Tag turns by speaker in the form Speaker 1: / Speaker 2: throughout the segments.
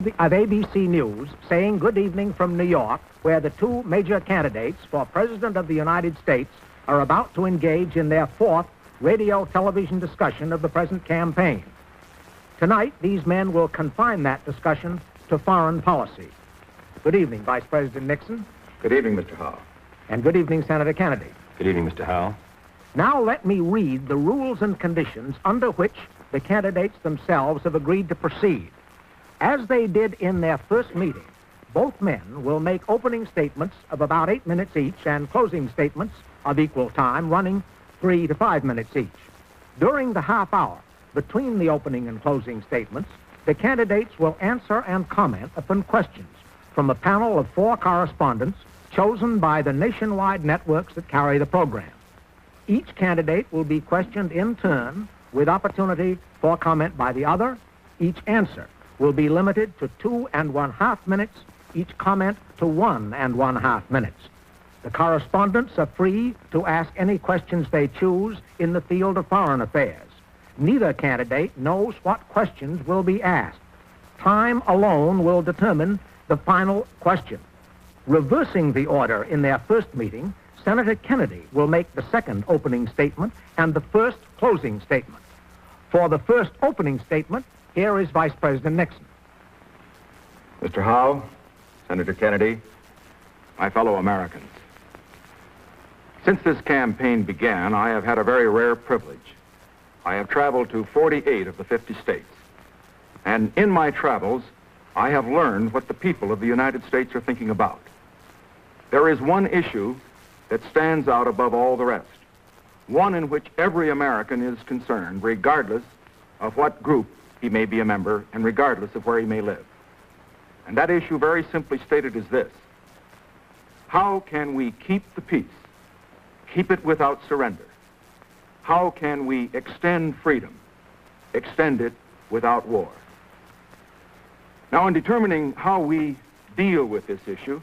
Speaker 1: Of ABC News saying good evening from New York, where the two major candidates for President of the United States are about to engage in their fourth radio-television discussion of the present campaign. Tonight, these men will confine that discussion to foreign policy. Good evening, Vice President Nixon.
Speaker 2: Good evening, Mr. Howe.
Speaker 1: And good evening, Senator Kennedy.
Speaker 2: Good evening, Mr. Howe.
Speaker 1: Now let me read the rules and conditions under which the candidates themselves have agreed to proceed. As they did in their first meeting, both men will make opening statements of about 8 minutes each and closing statements of equal time, running 3 to 5 minutes each. During the half hour between the opening and closing statements, the candidates will answer and comment upon questions from a panel of 4 correspondents chosen by the nationwide networks that carry the program. Each candidate will be questioned in turn with opportunity for comment by the other. Each answer will be limited to 2 1/2 minutes, each comment to 1 1/2 minutes. The correspondents are free to ask any questions they choose in the field of foreign affairs. Neither candidate knows what questions will be asked. Time alone will determine the final question. Reversing the order in their first meeting, Senator Kennedy will make the second opening statement and the first closing statement. For the first opening statement, here is Vice President Nixon.
Speaker 2: Mr. Howe, Senator Kennedy, my fellow Americans. Since this campaign began, I have had a very rare privilege. I have traveled to 48 of the 50 states. And in my travels, I have learned what the people of the United States are thinking about. There is one issue that stands out above all the rest, one in which every American is concerned, regardless of what group he may be a member and regardless of where he may live. And that issue, very simply stated, is this: how can we keep the peace, keep it without surrender? How can we extend freedom, extend it without war? Now, in determining how we deal with this issue,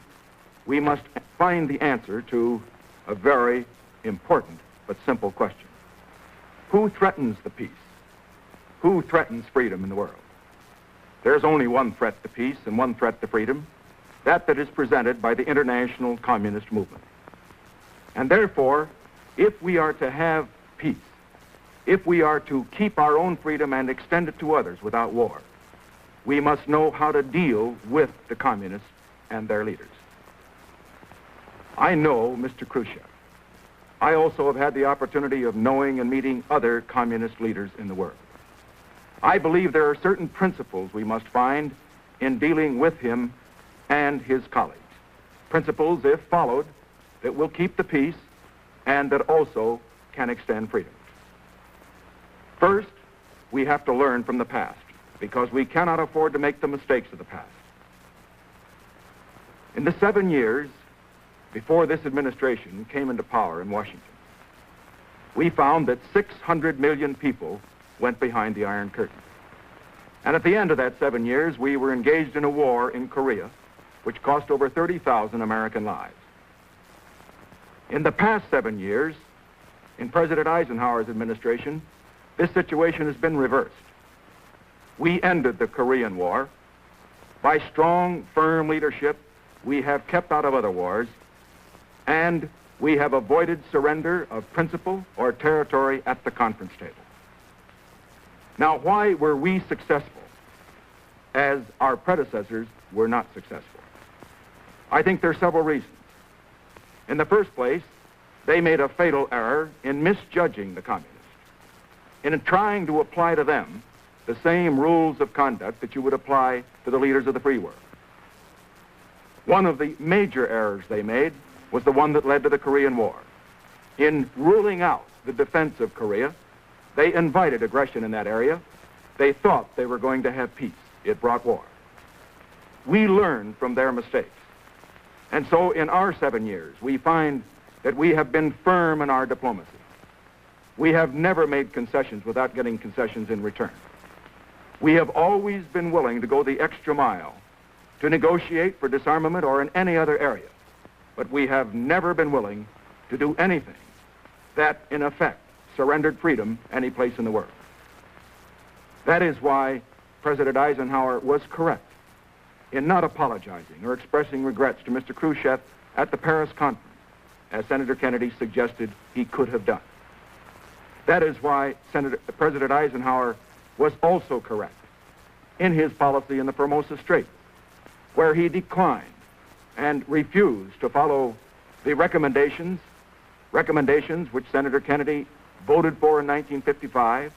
Speaker 2: we must find the answer to a very important but simple question. Who threatens the peace? Who threatens freedom in the world? There's only one threat to peace and one threat to freedom, that is presented by the international communist movement. And therefore, if we are to have peace, if we are to keep our own freedom and extend it to others without war, we must know how to deal with the communists and their leaders. I know Mr. Khrushchev. I also have had the opportunity of knowing and meeting other communist leaders in the world. I believe there are certain principles we must find in dealing with him and his colleagues. Principles, if followed, that will keep the peace and that also can extend freedom. First, we have to learn from the past, because we cannot afford to make the mistakes of the past. In the 7 years before this administration came into power in Washington, we found that 600 million people went behind the Iron Curtain. And at the end of that 7 years, we were engaged in a war in Korea, which cost over 30,000 American lives. In the past 7 years, in President Eisenhower's administration, this situation has been reversed. We ended the Korean War. By strong, firm leadership, we have kept out of other wars, and we have avoided surrender of principle or territory at the conference table. Now, why were we successful as our predecessors were not successful? I think there are several reasons. In the first place, they made a fatal error in misjudging the communists, in trying to apply to them the same rules of conduct that you would apply to the leaders of the free world. One of the major errors they made was the one that led to the Korean War. In ruling out the defense of Korea, they invited aggression in that area. They thought they were going to have peace. It brought war. We learned from their mistakes. And so in our 7 years, we find that we have been firm in our diplomacy. We have never made concessions without getting concessions in return. We have always been willing to go the extra mile to negotiate for disarmament or in any other area. But we have never been willing to do anything that, in effect, surrendered freedom any place in the world. That is why President Eisenhower was correct in not apologizing or expressing regrets to Mr. Khrushchev at the Paris conference, as Senator Kennedy suggested he could have done. That is why President Eisenhower was also correct in his policy in the Formosa Straits, where he declined and refused to follow the recommendations which Senator Kennedy voted for in 1955,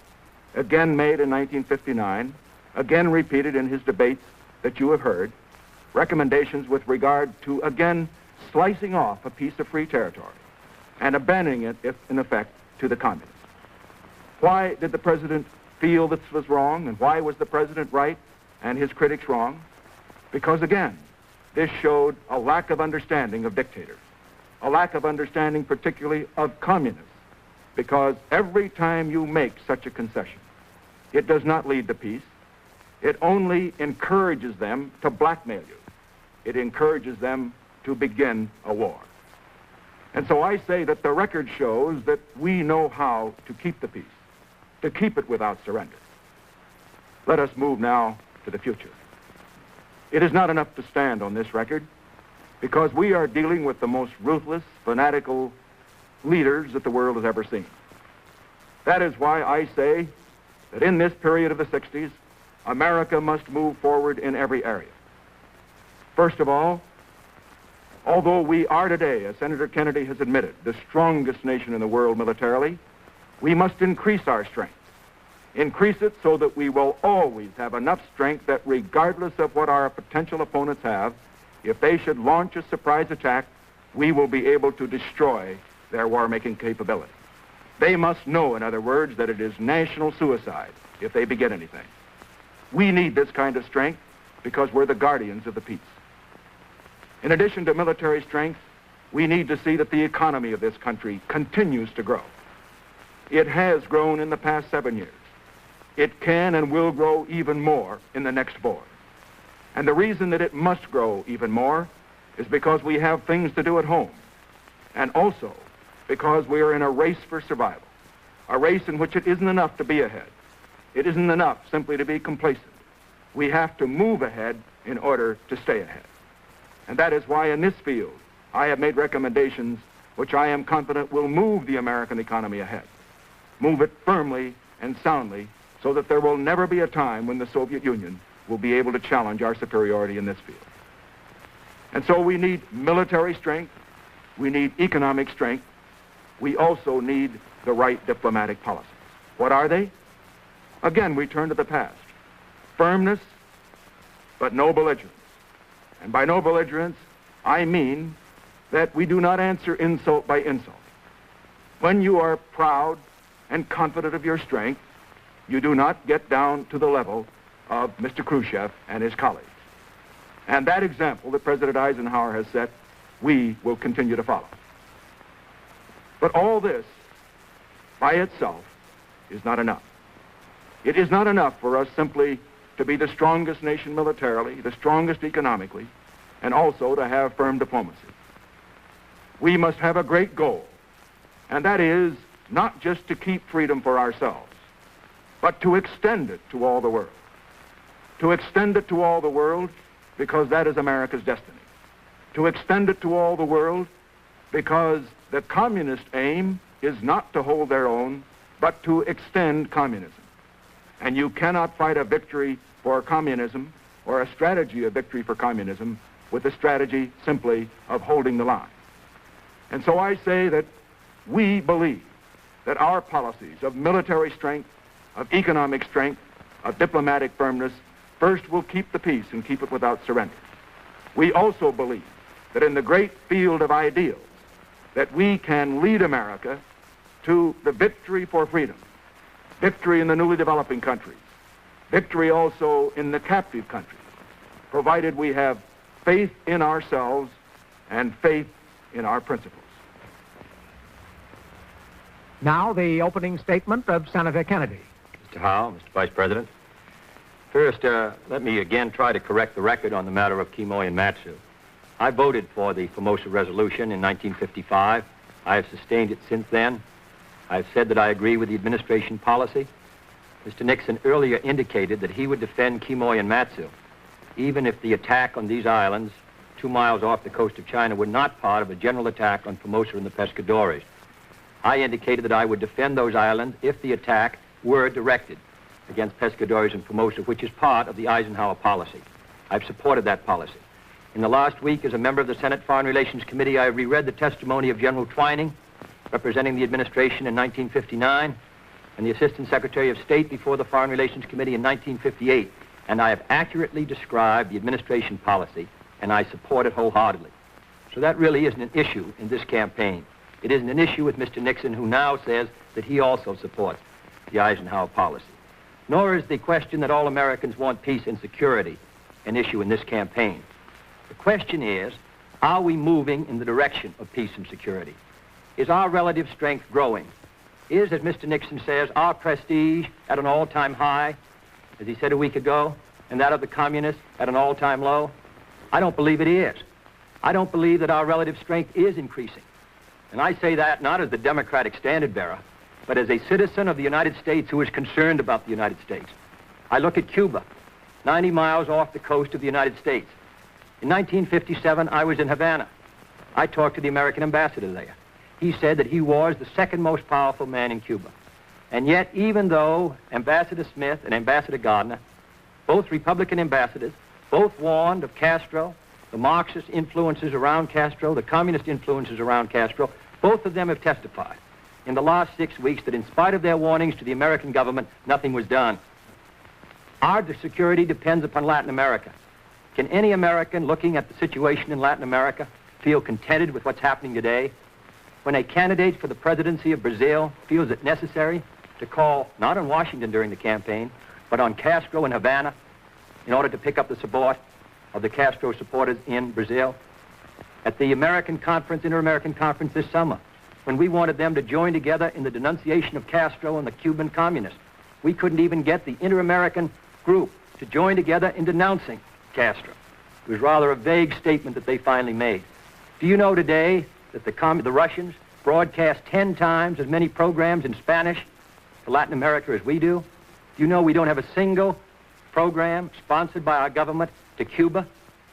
Speaker 2: again made in 1959, again repeated in his debates that you have heard, recommendations with regard to, again, slicing off a piece of free territory and abandoning it, if in effect, to the communists. Why did the president feel this was wrong, and why was the president right and his critics wrong? Because, again, this showed a lack of understanding of dictators, a lack of understanding particularly of communists, because every time you make such a concession, it does not lead to peace. It only encourages them to blackmail you. It encourages them to begin a war. And so I say that the record shows that we know how to keep the peace, to keep it without surrender. Let us move now to the future. It is not enough to stand on this record, because we are dealing with the most ruthless, fanatical leaders that the world has ever seen. That is why I say that in this period of the 60s, America must move forward in every area. First of all, although we are today, as Senator Kennedy has admitted, the strongest nation in the world militarily, we must increase our strength. Increase it so that we will always have enough strength that regardless of what our potential opponents have, if they should launch a surprise attack, we will be able to destroy their war-making capability. They must know, in other words, that it is national suicide if they begin anything. We need this kind of strength because we're the guardians of the peace. In addition to military strength, we need to see that the economy of this country continues to grow. It has grown in the past 7 years. It can and will grow even more in the next 4. And the reason that it must grow even more is because we have things to do at home, and also because we are in a race for survival, a race in which it isn't enough to be ahead. It isn't enough simply to be complacent. We have to move ahead in order to stay ahead. And that is why in this field, I have made recommendations which I am confident will move the American economy ahead, move it firmly and soundly, so that there will never be a time when the Soviet Union will be able to challenge our superiority in this field. And so we need military strength, we need economic strength, we also need the right diplomatic policies. What are they? Again, we turn to the past. Firmness, but no belligerence. And by no belligerence, I mean that we do not answer insult by insult. When you are proud and confident of your strength, you do not get down to the level of Mr. Khrushchev and his colleagues. And that example that President Eisenhower has set, we will continue to follow. But all this, by itself, is not enough. It is not enough for us simply to be the strongest nation militarily, the strongest economically, and also to have firm diplomacy. We must have a great goal, and that is not just to keep freedom for ourselves, but to extend it to all the world. To extend it to all the world because that is America's destiny. To extend it to all the world because the communist aim is not to hold their own, but to extend communism. And you cannot fight a victory for communism or a strategy of victory for communism with a strategy simply of holding the line. And so I say that we believe that our policies of military strength, of economic strength, of diplomatic firmness, first will keep the peace and keep it without surrender. We also believe that in the great field of ideals, that we can lead America to the victory for freedom, victory in the newly developing countries, victory also in the captive countries, provided we have faith in ourselves and faith in our principles.
Speaker 1: Now the opening statement of Senator Kennedy.
Speaker 3: Mr. Howe, Mr. Vice President. First, let me again try to correct the record on the matter of Quemoy and Matsu. I voted for the Formosa Resolution in 1955. I have sustained it since then. I've said that I agree with the administration policy. Mr. Nixon earlier indicated that he would defend Quemoy and Matsu. even if the attack on these islands 2 miles off the coast of China were not part of a general attack on Formosa and the Pescadores. I indicated that I would defend those islands if the attack were directed against Pescadores and Formosa, which is part of the Eisenhower policy. I've supported that policy. In the last week, as a member of the Senate Foreign Relations Committee, I reread the testimony of General Twining, representing the administration in 1959, and the Assistant Secretary of State before the Foreign Relations Committee in 1958, and I have accurately described the administration policy, and I support it wholeheartedly. So that really isn't an issue in this campaign. It isn't an issue with Mr. Nixon, who now says that he also supports the Eisenhower policy. Nor is the question that all Americans want peace and security an issue in this campaign. The question is, are we moving in the direction of peace and security? Is our relative strength growing? Is, as Mr. Nixon says, our prestige at an all-time high, as he said a week ago, and that of the communists at an all-time low? I don't believe it is. I don't believe that our relative strength is increasing. And I say that not as the Democratic standard bearer, but as a citizen of the United States who is concerned about the United States. I look at Cuba, 90 miles off the coast of the United States. In 1957, I was in Havana. I talked to the American ambassador there. He said that he was the second most powerful man in Cuba. And yet, even though Ambassador Smith and Ambassador Gardner, both Republican ambassadors, both warned of Castro, the Marxist influences around Castro, the communist influences around Castro, both of them have testified in the last 6 weeks that in spite of their warnings to the American government, nothing was done. Our security depends upon Latin America. Can any American looking at the situation in Latin America feel contented with what's happening today? When a candidate for the presidency of Brazil feels it necessary to call not on Washington during the campaign, but on Castro in Havana in order to pick up the support of the Castro supporters in Brazil. At the American Conference, Inter-American Conference this summer, when we wanted them to join together in the denunciation of Castro and the Cuban communists, we couldn't even get the Inter-American group to join together in denouncing Castro. It was rather a vague statement that they finally made. Do you know today that the Russians broadcast 10 times as many programs in Spanish to Latin America as we do? Do you know we don't have a single program sponsored by our government to Cuba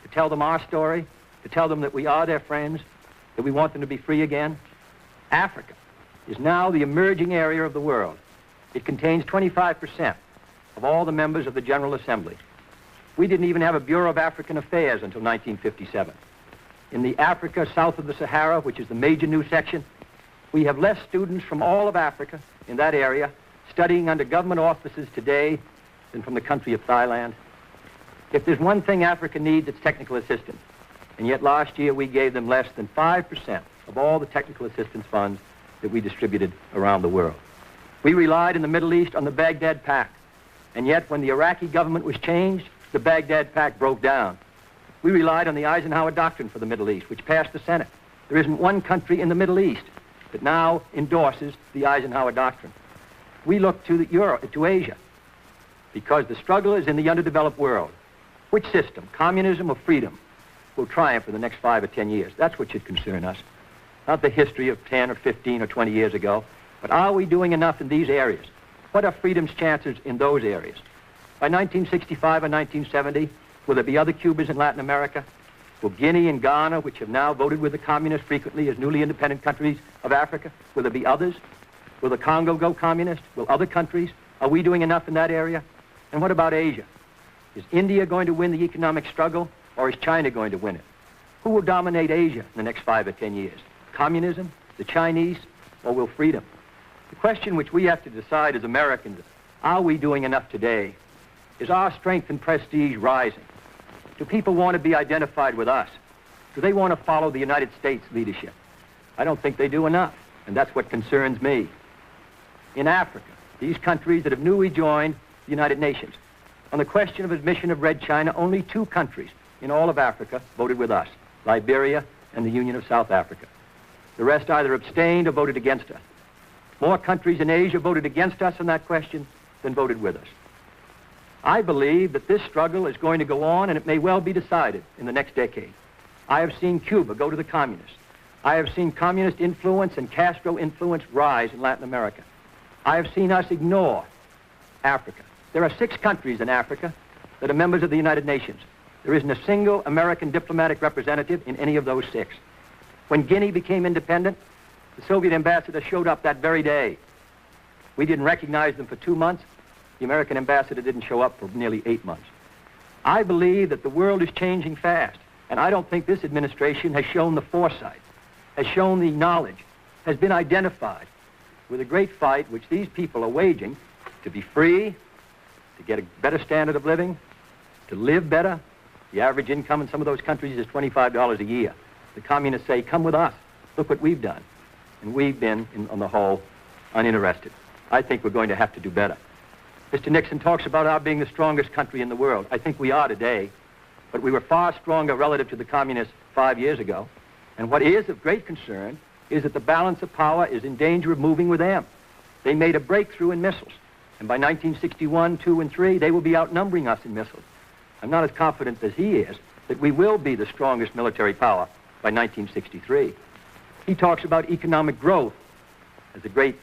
Speaker 3: to tell them our story, to tell them that we are their friends, that we want them to be free again? Africa is now the emerging area of the world. It contains 25% of all the members of the General Assembly. We didn't even have a Bureau of African Affairs until 1957. In the Africa south of the Sahara, which is the major new section, we have less students from all of Africa in that area studying under government offices today than from the country of Thailand. If there's one thing Africa needs, it's technical assistance. And yet last year we gave them less than 5% of all the technical assistance funds that we distributed around the world. We relied in the Middle East on the Baghdad Pact. And yet when the Iraqi government was changed, the Baghdad Pact broke down. We relied on the Eisenhower Doctrine for the Middle East, which passed the Senate. There isn't one country in the Middle East that now endorses the Eisenhower Doctrine. We look to Europe, to Asia, because the struggle is in the underdeveloped world. Which system, communism or freedom, will triumph in the next 5 or 10 years? That's what should concern us. Not the history of 10 or 15 or 20 years ago, but are we doing enough in these areas? What are freedom's chances in those areas? By 1965 or 1970, will there be other Cubas in Latin America? Will Guinea and Ghana, which have now voted with the communists frequently as newly independent countries of Africa, will there be others? Will the Congo go communist? Will other countries? Are we doing enough in that area? And what about Asia? Is India going to win the economic struggle, or is China going to win it? Who will dominate Asia in the next 5 or 10 years? Communism, the Chinese, or will freedom? The question which we have to decide as Americans, are we doing enough today? Is our strength and prestige rising? Do people want to be identified with us? Do they want to follow the United States leadership? I don't think they do enough, and that's what concerns me. In Africa, these countries that have newly joined the United Nations, on the question of admission of Red China, only 2 countries in all of Africa voted with us, Liberia and the Union of South Africa. The rest either abstained or voted against us. More countries in Asia voted against us on that question than voted with us. I believe that this struggle is going to go on, and it may well be decided in the next decade. I have seen Cuba go to the communists. I have seen communist influence and Castro influence rise in Latin America. I have seen us ignore Africa. There are 6 countries in Africa that are members of the United Nations. There isn't a single American diplomatic representative in any of those 6. When Guinea became independent, the Soviet ambassador showed up that very day. We didn't recognize them for 2 months. The American ambassador didn't show up for nearly 8 months. I believe that the world is changing fast, and I don't think this administration has shown the foresight, has shown the knowledge, has been identified with a great fight which these people are waging to be free, to get a better standard of living, to live better. The average income in some of those countries is $25 a year. The communists say, come with us. Look what we've done. And we've been, on the whole, uninterested. I think we're going to have to do better. Mr. Nixon talks about our being the strongest country in the world. I think we are today, but we were far stronger relative to the communists 5 years ago. And what is of great concern is that the balance of power is in danger of moving with them. They made a breakthrough in missiles, and by 1961, 2, and 3, they will be outnumbering us in missiles. I'm not as confident as he is that we will be the strongest military power by 1963. He talks about economic growth as a great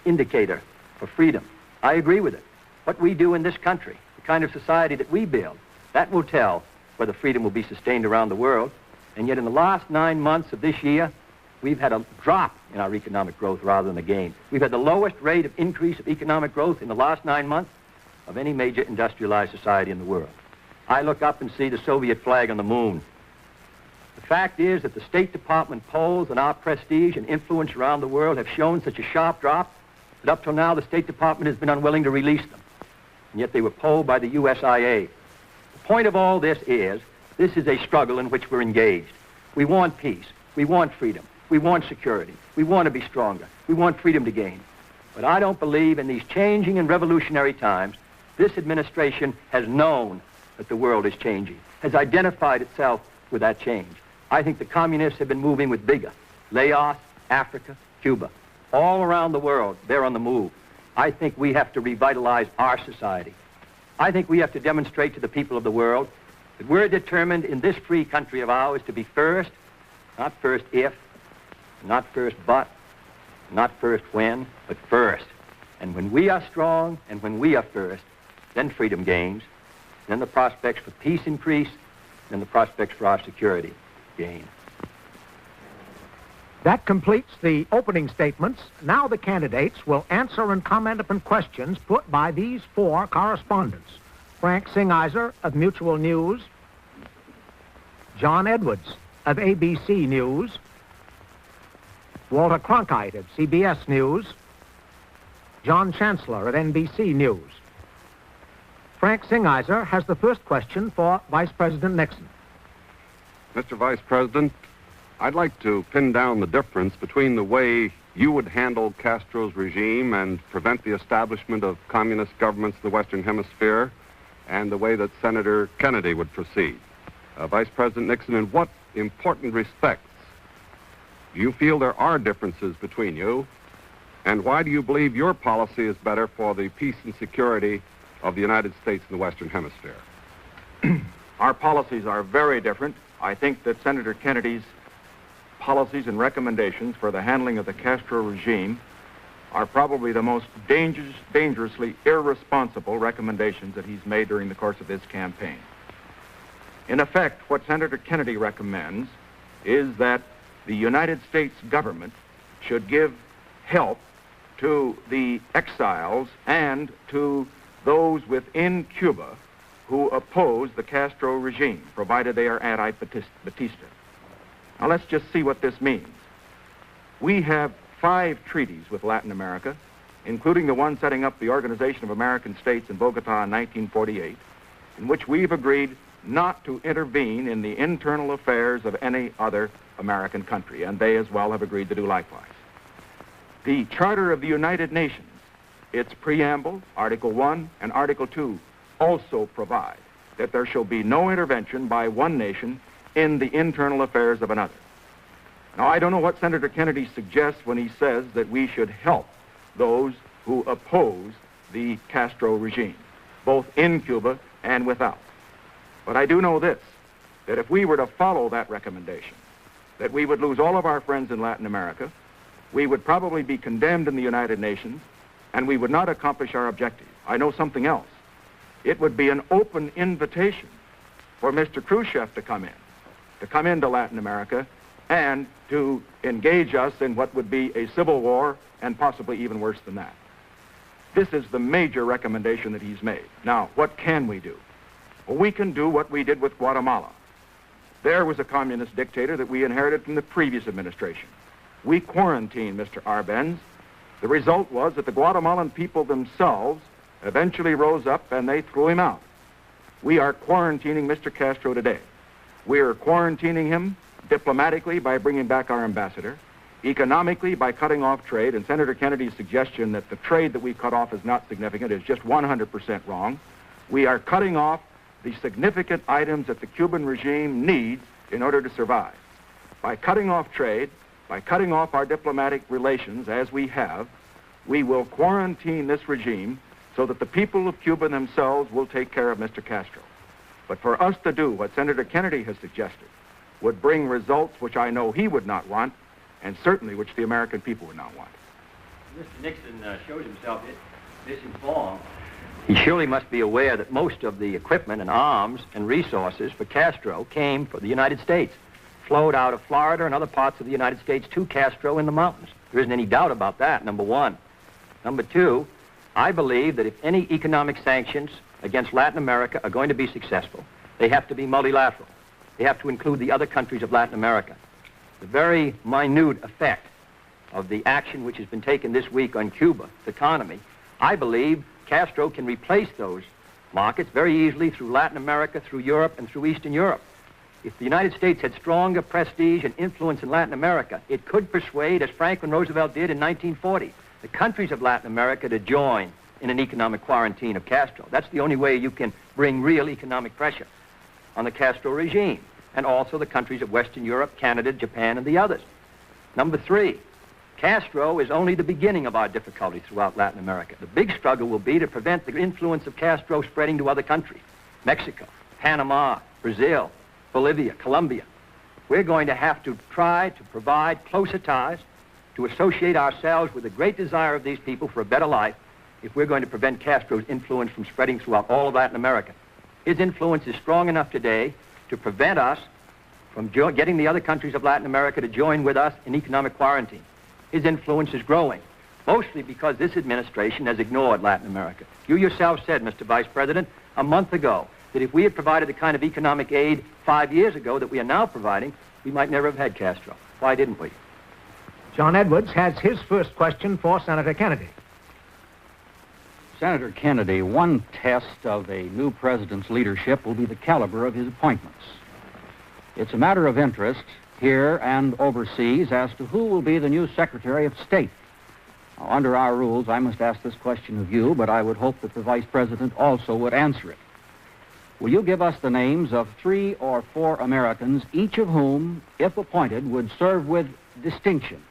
Speaker 3: indicator for freedom. I agree with it. What we do in this country, the kind of society that we build, that will tell whether freedom will be sustained around the world. And yet in the last 9 months of this year, we've had a drop in our economic growth rather than a gain. We've had the lowest rate of increase of economic growth in the last 9 months of any major industrialized society in the world. I look up and see the Soviet flag on the moon. The fact is that the State Department polls on our prestige and influence around the world have shown such a sharp drop that up till now the State Department has been unwilling to release them. And yet they were polled by the USIA. The point of all this is a struggle in which we're engaged. We want peace. We want freedom. We want security. We want to be stronger. We want freedom to gain. But I don't believe in these changing and revolutionary times, this administration has known that the world is changing, has identified itself with that change. I think the communists have been moving with vigor. Laos, Africa, Cuba. All around the world, they're on the move. I think we have to revitalize our society. I think we have to demonstrate to the people of the world that we're determined in this free country of ours to be first, not first if, not first but, not first when, but first. And when we are strong and when we are first, then freedom gains, then the prospects for peace increase, then the prospects for our security gain.
Speaker 1: That completes the opening statements. Now the candidates will answer and comment upon questions put by these 4 correspondents. Frank Singizer of Mutual News, John Edwards of ABC News, Walter Cronkite of CBS News, John Chancellor of NBC News. Frank Singizer has the first question for Vice President Nixon.
Speaker 4: Mr. Vice President, I'd like to pin down the difference between the way you would handle Castro's regime and prevent the establishment of communist governments in the Western Hemisphere and the way that Senator Kennedy would proceed. Vice President Nixon, in what important respects do you feel there are differences between you, and why do you believe your policy is better for the peace and security of the United States in the Western Hemisphere?
Speaker 2: Our policies are very different. I think that Senator Kennedy's policies and recommendations for the handling of the Castro regime are probably the most dangerously irresponsible recommendations that he's made during the course of this campaign. In effect, what Senator Kennedy recommends is that the United States government should give help to the exiles and to those within Cuba who oppose the Castro regime, provided they are anti-Batista. Now let's just see what this means. We have 5 treaties with Latin America, including the one setting up the Organization of American States in Bogota in 1948, in which we've agreed not to intervene in the internal affairs of any other American country, and they as well have agreed to do likewise. The Charter of the United Nations, its preamble, Article 1 and Article 2, also provide that there shall be no intervention by one nation in the internal affairs of another. Now, I don't know what Senator Kennedy suggests when he says that we should help those who oppose the Castro regime, both in Cuba and without. But I do know this, that if we were to follow that recommendation, that we would lose all of our friends in Latin America, we would probably be condemned in the United Nations, and we would not accomplish our objective. I know something else. It would be an open invitation for Mr. Khrushchev to come into Latin America, and to engage us in what would be a civil war, and possibly even worse than that. This is the major recommendation that he's made. Now, what can we do? Well, we can do what we did with Guatemala. There was a communist dictator that we inherited from the previous administration. We quarantined Mr. Arbenz. The result was that the Guatemalan people themselves eventually rose up and they threw him out. We are quarantining Mr. Castro today. We are quarantining him diplomatically by bringing back our ambassador, economically by cutting off trade, and Senator Kennedy's suggestion that the trade that we cut off is not significant is just 100% wrong. We are cutting off the significant items that the Cuban regime needs in order to survive. By cutting off trade, by cutting off our diplomatic relations as we have, we will quarantine this regime so that the people of Cuba themselves will take care of Mr. Castro. But for us to do what Senator Kennedy has suggested would bring results which I know he would not want, and certainly which the American people would not want.
Speaker 3: Mr. Nixon shows himself misinformed. He surely must be aware that most of the equipment and arms and resources for Castro came from the United States, flowed out of Florida and other parts of the United States to Castro in the mountains. There isn't any doubt about that, number one. Number two, I believe that if any economic sanctions against Latin America are going to be successful, they have to be multilateral. They have to include the other countries of Latin America. The very minute effect of the action which has been taken this week on Cuba's economy, I believe Castro can replace those markets very easily through Latin America, through Europe, and through Eastern Europe. If the United States had stronger prestige and influence in Latin America, it could persuade, as Franklin Roosevelt did in 1940, the countries of Latin America to join in an economic quarantine of Castro. That's the only way you can bring real economic pressure on the Castro regime, and also the countries of Western Europe, Canada, Japan, and the others. Number three, Castro is only the beginning of our difficulty throughout Latin America. The big struggle will be to prevent the influence of Castro spreading to other countries. Mexico, Panama, Brazil, Bolivia, Colombia. We're going to have to try to provide closer ties, to associate ourselves with the great desire of these people for a better life if we're going to prevent Castro's influence from spreading throughout all of Latin America. His influence is strong enough today to prevent us from getting the other countries of Latin America to join with us in economic quarantine. His influence is growing, mostly because this administration has ignored Latin America. You yourself said, Mr. Vice President, a month ago, that if we had provided the kind of economic aid 5 years ago that we are now providing, we might never have had Castro. Why didn't we?
Speaker 1: John Edwards has his first question for Senator Kennedy.
Speaker 5: Senator Kennedy, one test of a new president's leadership will be the caliber of his appointments. It's a matter of interest here and overseas as to who will be the new Secretary of State. Now, under our rules, I must ask this question of you, but I would hope that the Vice President also would answer it. Will you give us the names of 3 or 4 Americans, each of whom, if appointed, would serve with distinction,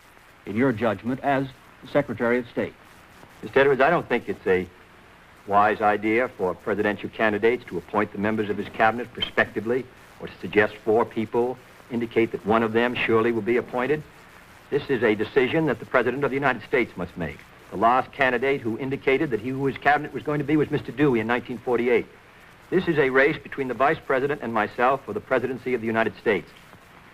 Speaker 5: in your judgment, as Secretary of State?
Speaker 3: Mr. Edwards, I don't think it's a wise idea for presidential candidates to appoint the members of his cabinet prospectively, or to suggest 4 people, indicate that one of them surely will be appointed. This is a decision that the President of the United States must make. The last candidate who indicated that he who his cabinet was going to be was Mr. Dewey in 1948. This is a race between the Vice President and myself for the presidency of the United States.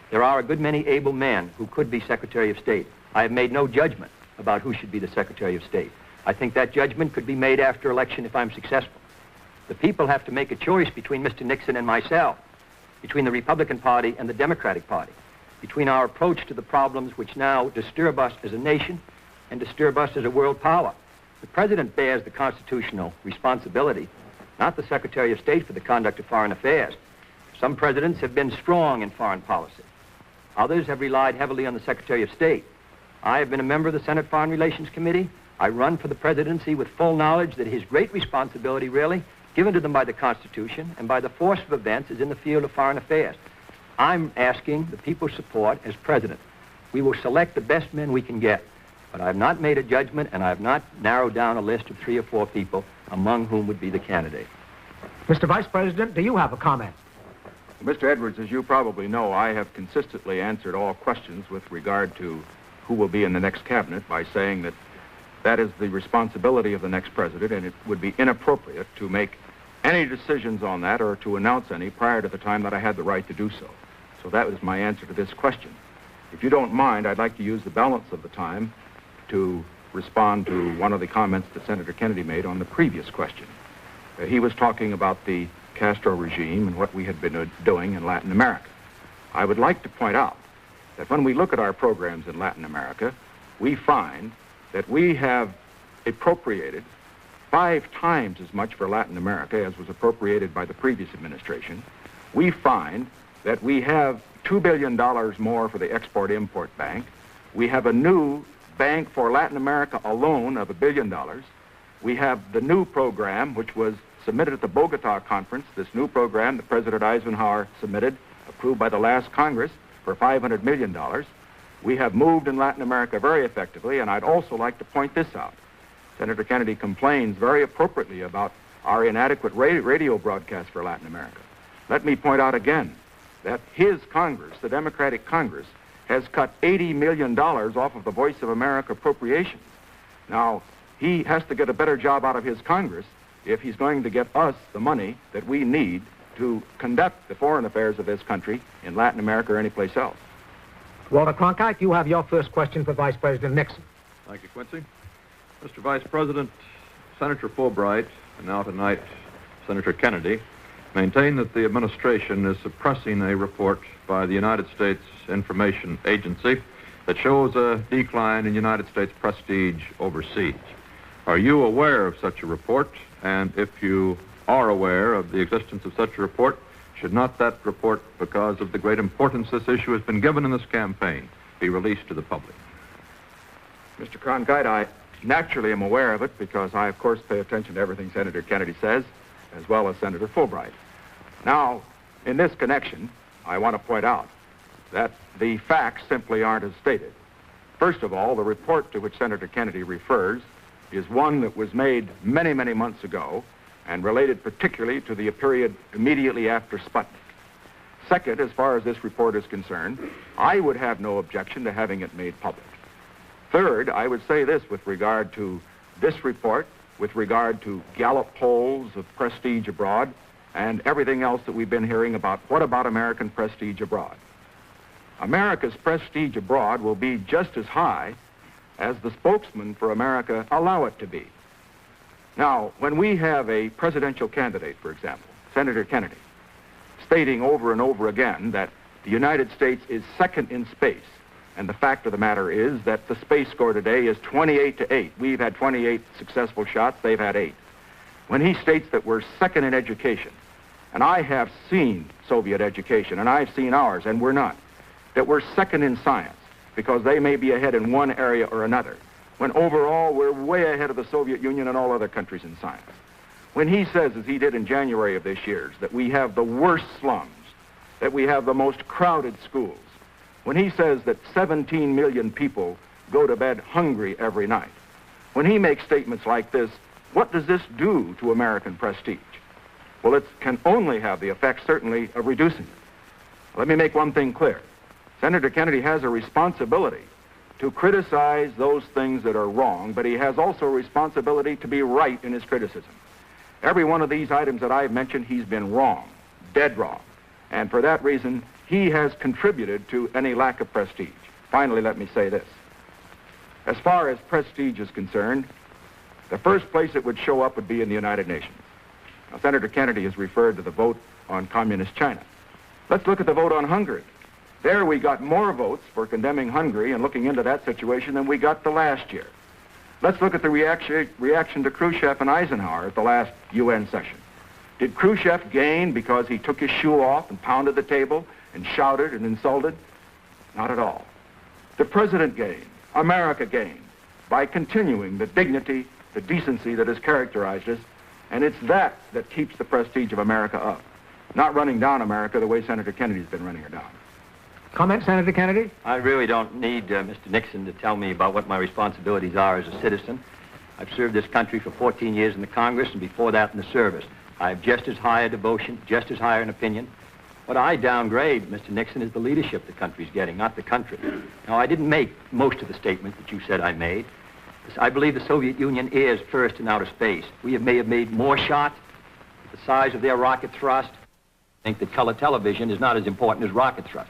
Speaker 3: There are a good many able men who could be Secretary of State. I have made no judgment about who should be the Secretary of State. I think that judgment could be made after election if I'm successful. The people have to make a choice between Mr. Nixon and myself, between the Republican Party and the Democratic Party, between our approach to the problems which now disturb us as a nation and disturb us as a world power. The President bears the constitutional responsibility, not the Secretary of State, for the conduct of foreign affairs. Some presidents have been strong in foreign policy. Others have relied heavily on the Secretary of State. I have been a member of the Senate Foreign Relations Committee. I run for the presidency with full knowledge that his great responsibility, really, given to them by the Constitution and by the force of events, is in the field of foreign affairs. I'm asking the people's support as president. We will select the best men we can get, but I have not made a judgment, and I have not narrowed down a list of 3 or 4 people among whom would be the candidate.
Speaker 1: Mr. Vice President, do you have a comment?
Speaker 2: Mr. Edwards, as you probably know, I have consistently answered all questions with regard to who will be in the next cabinet by saying that that is the responsibility of the next president, and it would be inappropriate to make any decisions on that or to announce any prior to the time that I had the right to do so. So that was my answer to this question. If you don't mind, I'd like to use the balance of the time to respond to one of the comments that Senator Kennedy made on the previous question. He was talking about the Castro regime and what we had been doing in Latin America. I would like to point out that when we look at our programs in Latin America, we find that we have appropriated 5 times as much for Latin America as was appropriated by the previous administration. We find that we have $2 billion more for the Export-Import Bank. We have a new bank for Latin America alone of $1 billion. We have the new program, which was submitted at the Bogota conference, this new program that President Eisenhower submitted, approved by the last Congress, for $500 million. We have moved in Latin America very effectively, and I'd also like to point this out. Senator Kennedy complains very appropriately about our inadequate radio broadcast for Latin America. Let me point out again that his Congress, the Democratic Congress, has cut $80 million off of the Voice of America appropriations. Now, he has to get a better job out of his Congress if he's going to get us the money that we need to conduct the foreign affairs of this country in Latin America or anyplace else.
Speaker 1: Walter Cronkite, you have your first question for Vice President Nixon.
Speaker 6: Thank you, Quincy. Mr. Vice President, Senator Fulbright, and now tonight Senator Kennedy, maintain that the administration is suppressing a report by the United States Information Agency that shows a decline in United States prestige overseas. Are you aware of such a report? And if you are aware of the existence of such a report, should not that report, because of the great importance this issue has been given in this campaign, be released to the public?
Speaker 2: Mr. Cronkite, I naturally am aware of it because I, of course, pay attention to everything Senator Kennedy says, as well as Senator Fulbright. Now, in this connection, I want to point out that the facts simply aren't as stated. First of all, the report to which Senator Kennedy refers is one that was made many, many months ago and related particularly to the period immediately after Sputnik. Second, as far as this report is concerned, I would have no objection to having it made public. Third, I would say this with regard to this report, with regard to Gallup polls of prestige abroad, and everything else that we've been hearing about what about American prestige abroad. America's prestige abroad will be just as high as the spokesman for America allow it to be. Now, when we have a presidential candidate, for example, Senator Kennedy, stating over and over again that the United States is second in space, and the fact of the matter is that the space score today is 28-8. We've had 28 successful shots, they've had 8. When he states that we're second in education, and I have seen Soviet education, and I've seen ours, and we're not, that we're second in science, because they may be ahead in one area or another, when overall we're way ahead of the Soviet Union and all other countries in science. When he says, as he did in January of this year, that we have the worst slums, that we have the most crowded schools, when he says that 17 million people go to bed hungry every night, when he makes statements like this, what does this do to American prestige? Well, it can only have the effect, certainly, of reducing it. Let me make one thing clear. Senator Kennedy has a responsibility to criticize those things that are wrong, but he has also a responsibility to be right in his criticism. Every one of these items that I've mentioned, he's been wrong, dead wrong. And for that reason, he has contributed to any lack of prestige. Finally, let me say this. As far as prestige is concerned, the first place it would show up would be in the United Nations. Now, Senator Kennedy has referred to the vote on communist China. Let's look at the vote on Hungary. There we got more votes for condemning Hungary and looking into that situation than we got the last year. Let's look at the reaction to Khrushchev and Eisenhower at the last UN session. Did Khrushchev gain because he took his shoe off and pounded the table and shouted and insulted? Not at all. The president gained, America gained, by continuing the dignity, the decency that has characterized us, and it's that that keeps the prestige of America up, not running down America the way Senator Kennedy's been running her down.
Speaker 1: Comment, Senator Kennedy?
Speaker 3: I really don't need Mr. Nixon to tell me about what my responsibilities are as a citizen. I've served this country for 14 years in the Congress and before that in the service. I have just as high a devotion, just as high an opinion. What I downgrade, Mr. Nixon, is the leadership the country's getting, not the country. Now, I didn't make most of the statements that you said I made. I believe the Soviet Union is first in outer space. We may have made more shots. the size of their rocket thrust. I think that color television is not as important as rocket thrust.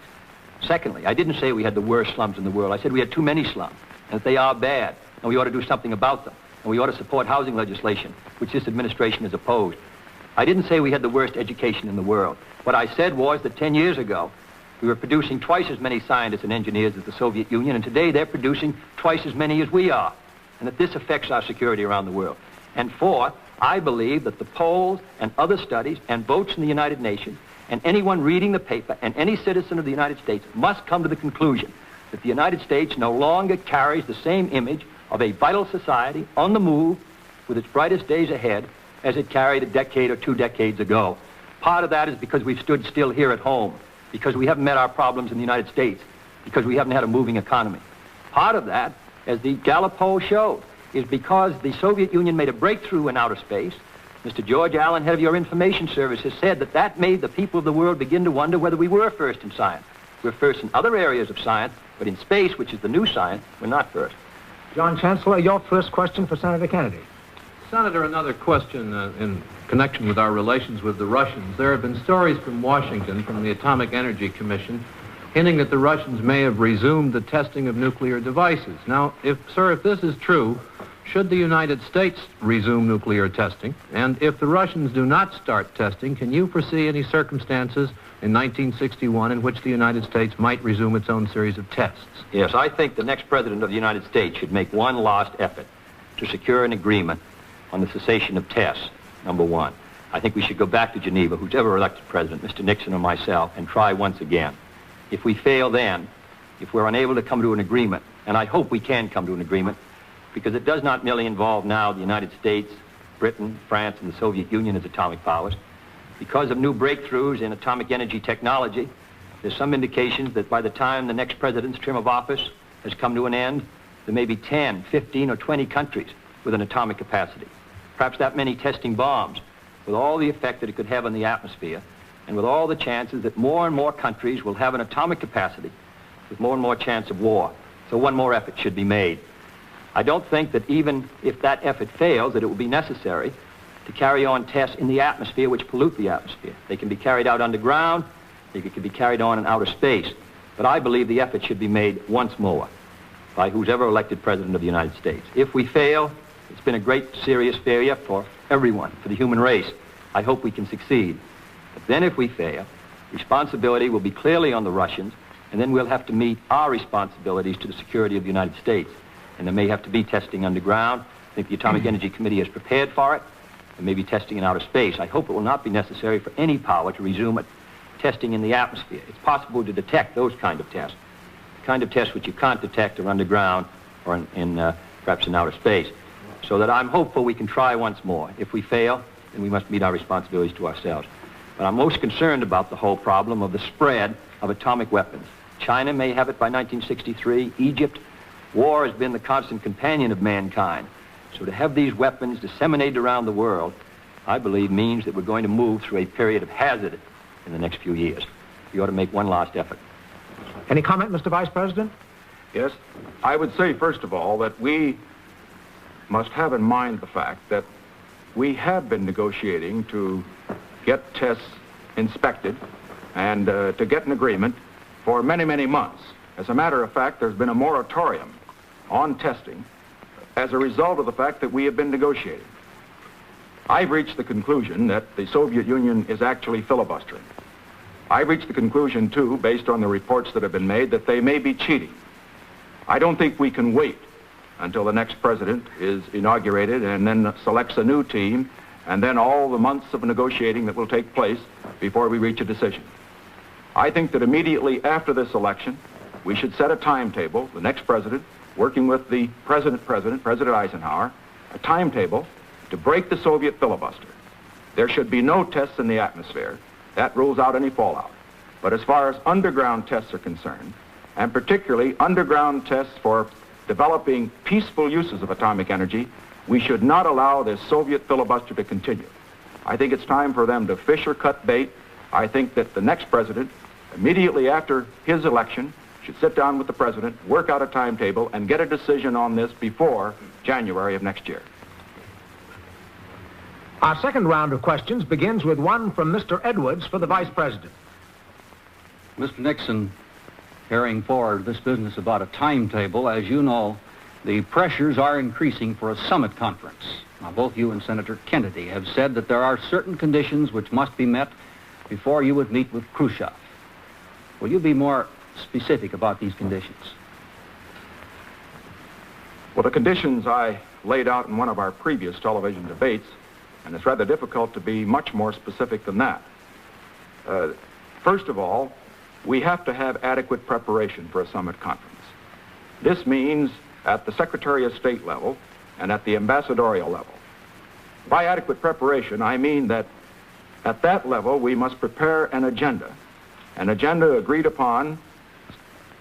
Speaker 3: Secondly, I didn't say we had the worst slums in the world. I said we had too many slums, and that they are bad, and we ought to do something about them, and we ought to support housing legislation, which this administration has opposed. I didn't say we had the worst education in the world. What I said was that 10 years ago, we were producing twice as many scientists and engineers as the Soviet Union, and today they're producing twice as many as we are, and that this affects our security around the world. And fourth, I believe that the polls and other studies and votes in the United Nations and anyone reading the paper and any citizen of the United States must come to the conclusion that the United States no longer carries the same image of a vital society on the move with its brightest days ahead as it carried a decade or 2 decades ago. Part of that is because we've stood still here at home, because we haven't met our problems in the United States, because we haven't had a moving economy. Part of that, as the Gallup poll showed, is because the Soviet Union made a breakthrough in outer space. Mr. George Allen, head of your information service, has said that that made the people of the world begin to wonder whether we were first in science. We're first in other areas of science, but in space, which is the new science, we're not first.
Speaker 1: John Chancellor, your first question for Senator Kennedy.
Speaker 6: Senator, another question in connection with our relations with the Russians. There have been stories from Washington, from the Atomic Energy Commission, hinting that the Russians may have resumed the testing of nuclear devices. Now, if this is true, should the United States resume nuclear testing? And if the Russians do not start testing, can you foresee any circumstances in 1961 in which the United States might resume its own series of tests?
Speaker 3: Yes, I think the next president of the United States should make one last effort to secure an agreement on the cessation of tests, number one. I think we should go back to Geneva, who's ever elected president, Mr. Nixon or myself, and try once again. If we fail then, if we're unable to come to an agreement, and I hope we can come to an agreement, because it does not merely involve now the United States, Britain, France, and the Soviet Union as atomic powers. Because of new breakthroughs in atomic energy technology, there's some indications that by the time the next president's term of office has come to an end, there may be 10, 15, or 20 countries with an atomic capacity. Perhaps that many testing bombs, with all the effect that it could have on the atmosphere, and with all the chances that more and more countries will have an atomic capacity, with more and more chance of war. So one more effort should be made. I don't think that even if that effort fails, that it will be necessary to carry on tests in the atmosphere which pollute the atmosphere. They can be carried out underground, they can be carried on in outer space. But I believe the effort should be made once more by who's ever elected president of the United States. If we fail, it's been a great, serious failure for everyone, for the human race. I hope we can succeed. But then if we fail, responsibility will be clearly on the Russians, and then we'll have to meet our responsibilities to the security of the United States. And there may have to be testing underground. I think the Atomic Energy Committee is prepared for it. There may be testing in outer space. I hope it will not be necessary for any power to resume testing in the atmosphere. It's possible to detect those kind of tests. The kind of tests which you can't detect are underground or perhaps in outer space. So that I'm hopeful we can try once more. If we fail, then we must meet our responsibilities to ourselves. But I'm most concerned about the whole problem of the spread of atomic weapons. China may have it by 1963. Egypt. War has been the constant companion of mankind. So to have these weapons disseminated around the world, I believe means that we're going to move through a period of hazard in the next few years. We ought to make one last effort.
Speaker 1: Any comment, Mr. Vice President?
Speaker 2: Yes, I would say, first of all, that we must have in mind the fact that we have been negotiating to get tests inspected and to get an agreement for many, many months. As a matter of fact, there's been a moratorium on testing as a result of the fact that we have been negotiating. I've reached the conclusion that the Soviet Union is actually filibustering. I've reached the conclusion, too, based on the reports that have been made, that they may be cheating. I don't think we can wait until the next president is inaugurated and then selects a new team, and then all the months of negotiating that will take place before we reach a decision. I think that immediately after this election, we should set a timetable, the next president, working with the President Eisenhower, a timetable to break the Soviet filibuster. There should be no tests in the atmosphere. That rules out any fallout. But as far as underground tests are concerned, and particularly underground tests for developing peaceful uses of atomic energy, we should not allow this Soviet filibuster to continue. I think it's time for them to fish or cut bait. I think that the next president, immediately after his election, should sit down with the president, work out a timetable, and get a decision on this before January of next year.
Speaker 1: Our second round of questions begins with one from Mr. Edwards for the Vice President.
Speaker 5: Mr. Nixon, carrying forward this business about a timetable, as you know, the pressures are increasing for a summit conference. Now, both you and Senator Kennedy have said that there are certain conditions which must be met before you would meet with Khrushchev. Will you be more specific about these conditions?
Speaker 2: Well, the conditions I laid out in one of our previous television debates, and it's rather difficult to be much more specific than that. First of all, we have to have adequate preparation for a summit conference. This means at the Secretary of State level and at the ambassadorial level. By adequate preparation, I mean that at that level we must prepare an agenda agreed upon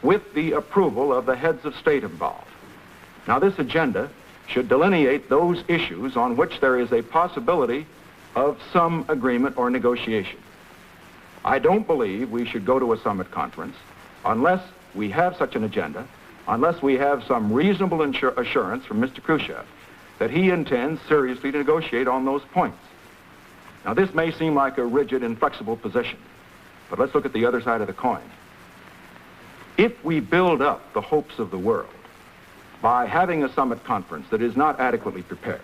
Speaker 2: with the approval of the heads of state involved. Now, this agenda should delineate those issues on which there is a possibility of some agreement or negotiation. I don't believe we should go to a summit conference unless we have such an agenda, unless we have some reasonable assurance from Mr. Khrushchev that he intends seriously to negotiate on those points. Now, this may seem like a rigid, inflexible position, but let's look at the other side of the coin. If we build up the hopes of the world by having a summit conference that is not adequately prepared,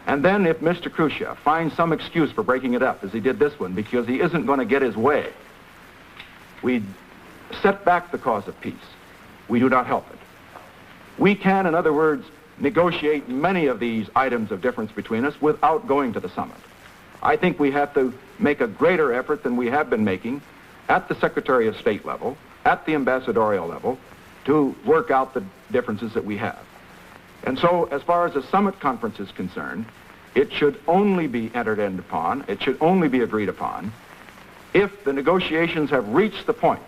Speaker 2: and then if Mr. Khrushchev finds some excuse for breaking it up, as he did this one, because he isn't going to get his way, we set back the cause of peace. We do not help it. We can, in other words, negotiate many of these items of difference between us without going to the summit. I think we have to make a greater effort than we have been making at the Secretary of State level, at the ambassadorial level, to work out the differences that we have. And so, as far as a summit conference is concerned, it should only be entered upon, it should only be agreed upon, if the negotiations have reached the point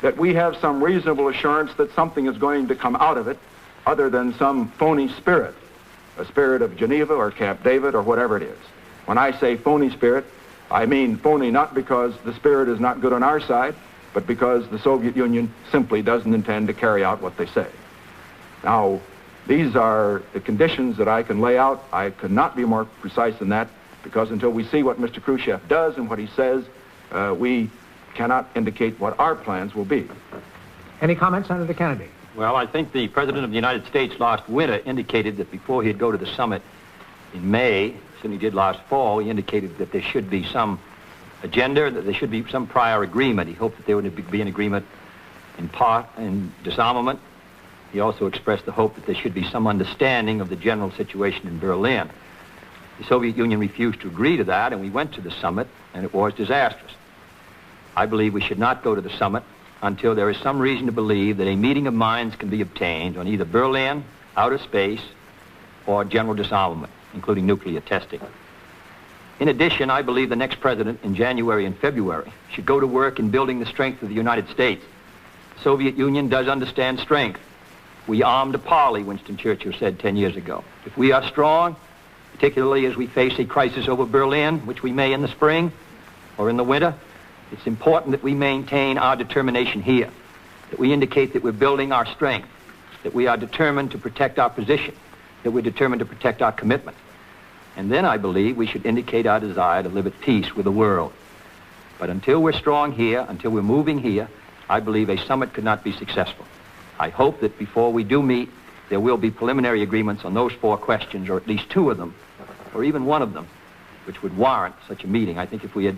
Speaker 2: that we have some reasonable assurance that something is going to come out of it other than some phony spirit, a spirit of Geneva or Camp David or whatever it is. When I say phony spirit, I mean phony not because the spirit is not good on our side, but because the Soviet Union simply doesn't intend to carry out what they say. Now, these are the conditions that I can lay out. I could not be more precise than that, because until we see what Mr. Khrushchev does and what he says, we cannot indicate what our plans will be.
Speaker 1: Any comments, Senator Kennedy?
Speaker 3: Well, I think the President of the United States last winter indicated that before he'd go to the summit in May, as he did last fall, he indicated that there should be some agenda, that there should be some prior agreement. He hoped that there would be an agreement in part in disarmament. He also expressed the hope that there should be some understanding of the general situation in Berlin. The Soviet Union refused to agree to that, and we went to the summit, and it was disastrous. I believe we should not go to the summit until there is some reason to believe that a meeting of minds can be obtained on either Berlin, outer space, or general disarmament, including nuclear testing. In addition, I believe the next president in January and February should go to work in building the strength of the United States. The Soviet Union does understand strength. We armed a parley, Winston Churchill said 10 years ago. If we are strong, particularly as we face a crisis over Berlin, which we may in the spring or in the winter, it's important that we maintain our determination here, that we indicate that we're building our strength, that we are determined to protect our position, that we're determined to protect our commitment. And then I believe we should indicate our desire to live at peace with the world. But until we're strong here, until we're moving here, I believe a summit could not be successful. I hope that before we do meet, there will be preliminary agreements on those 4 questions, or at least 2 of them, or even one of them, which would warrant such a meeting. I think if we had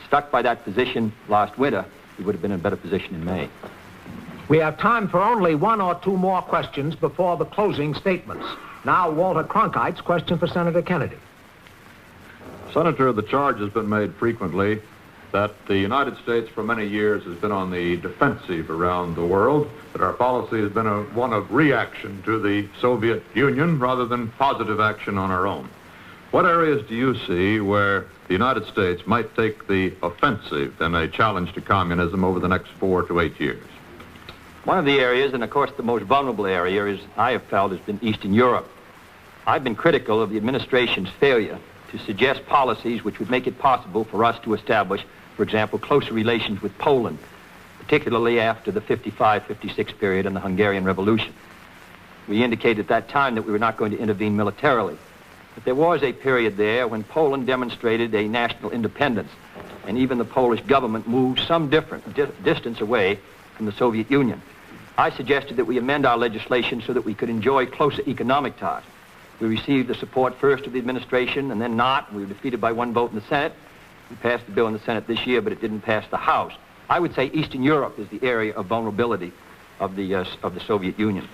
Speaker 3: stuck by that position last winter, we would have been in a better position in May.
Speaker 1: We have time for only 1 or 2 more questions before the closing statements. Now, Walter Cronkite's question for Senator Kennedy.
Speaker 6: Senator, the charge has been made frequently that the United States for many years has been on the defensive around the world, that our policy has been one of reaction to the Soviet Union rather than positive action on our own. What areas do you see where the United States might take the offensive in a challenge to communism over the next 4 to 8 years?
Speaker 3: One of the areas, and of course the most vulnerable area, is I have felt has been Eastern Europe. I've been critical of the administration's failure to suggest policies which would make it possible for us to establish, for example, closer relations with Poland, particularly after the 55-56 period and the Hungarian Revolution. We indicated at that time that we were not going to intervene militarily, But there was a period there when Poland demonstrated a national independence, and even the Polish government moved some distance away from the Soviet Union. I suggested that we amend our legislation so that we could enjoy closer economic ties. We received the support first of the administration and then not. We were defeated by one vote in the Senate. We passed the bill in the Senate this year, but it didn't pass the House. I would say Eastern Europe is the area of vulnerability of the Soviet Union.